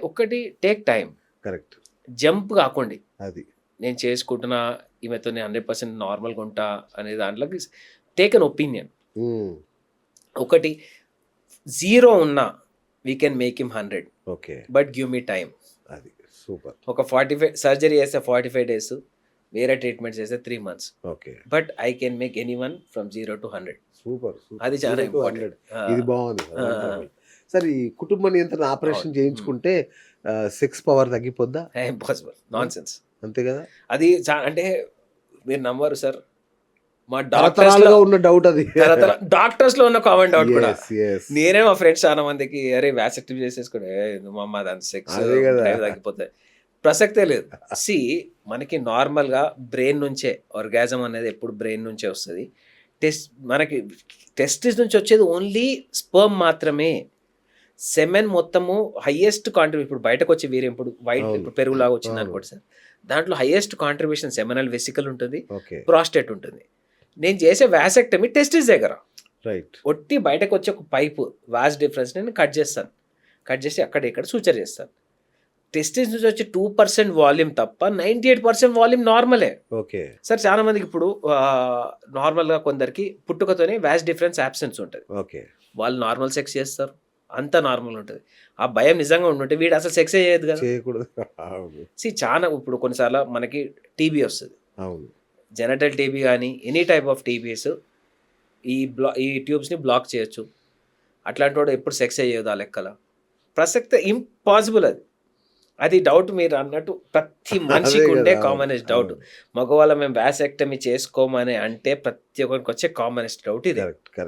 ఒకటి take time, correct. Jump కాకండి. అది. నేను చేసుకుంటున్నా, ఈమెతో నేను 100% నార్మల్గా ఉంటా అనే దాంట్లోకి టేక్ అన్ ఒపీనియన్. ఒకటి 0 ఉన్నా we can make him 100, okay. But give me time. అది సూపర్. ఒక 45 సర్జరీ చేస్తే 45 days, వేరే ట్రీట్మెంట్ చేస్తే 3 months, okay. But I can make anyone from 0 to 100. Super. అది చాలా ఇంపార్టెంట్. ఇది బాగుంది. సరే, ఈ కుటుంబ నియంత్రణ ఆపరేషన్ చేయించుకుంటే సెక్స్ పవర్ తగ్గిపోద్దా? Impossible, nonsense. అంతే కదా. అది అంటే మీరు నమ్మరు సార్, మా తరతరాలుగా ఉన్న డౌట్ అది. డాక్టర్స్ లో ఉన్న కామన్ డౌట్ కూడా. Yes, yes. నేనే మా ఫ్రెండ్స్ చాలా మందికి అరే వ్యాసెక్టమీ చేసేసుకోండి, మా దాని సెక్స్ అదే కదా. తగ్గిపోతాయి, ప్రసక్తే లేదు. సి మనకి నార్మల్గా బ్రెయిన్ నుంచే ఆర్గాజం అనేది ఎప్పుడు బ్రెయిన్ నుంచే వస్తుంది. మనకి టెస్టిస్ నుంచి వచ్చేది ఓన్లీ స్పర్మ్ మాత్రమే. సెమెన్ మొత్తము హైయెస్ట్ కాంట్రిబ్యూషన్, ఇప్పుడు బయటకు వచ్చి వీరే ఇప్పుడు వైట్ అవును. ఇప్పుడు పెరుగులాగా వచ్చింది అవును. అనుకోండి సార్, దాంట్లో హైయెస్ట్ కాంట్రిబ్యూషన్ సెమినల్ వెసికల్ ఉంటుంది, ఓకే. ప్రాస్టేట్ ఉంటుంది. నేను చేసే వ్యాసెక్టమీ టెస్టిస్ దగ్గర రైట్. ఒట్టి బయటకు వచ్చే ఒక పైపు వాస్ డిఫరెన్స్ నేను కట్ చేస్తాను, కట్ చేసి అక్కడ ఇక్కడ సూచర్ చేస్తాను. టెస్టిస్ నుంచి వచ్చే 2% వాల్యూమ్ తప్ప 98% వాల్యూమ్ నార్మలే. ఓకే. సార్ చాలా మందికి ఇప్పుడు నార్మల్గా కొందరికి పుట్టుకతోనే వాస్ డిఫరెన్స్ యాబ్సెన్స్ ఉంటుంది, ఓకే. వాళ్ళు నార్మల్ సెక్స్ చేస్తారు, అంతా నార్మల్ ఉంటుంది. ఆ భయం నిజంగా ఉంటుంటే వీడు అసలు సెక్సే చేయదు కదా. చేయకూడదు. అవును. చాలా ఇప్పుడు కొన్నిసార్లు మనకి టీబీ వస్తుంది, అవును. జెనటల్ టీబీ కానీ ఎనీ టైప్ ఆఫ్ టీబీస్ ఈ ట్యూబ్స్ని బ్లాక్ చేయొచ్చు. అట్లాంటి వాడు ఎప్పుడు సెక్స్ అయ్యేది ఆ లెక్కల ప్రసక్తే ఇంపాసిబుల్. అది డౌట్ మీరు అన్నట్టు ప్రతి మనిషికి ఉండే కామనెస్ట్ డౌట్. మగవాళ్ళ మేము వ్యాసెక్టమీ చేసుకోమని అంటే ప్రతి ఒక్కరికి వచ్చే కామనెస్ట్ డౌట్ ఇది. కరెక్ట్.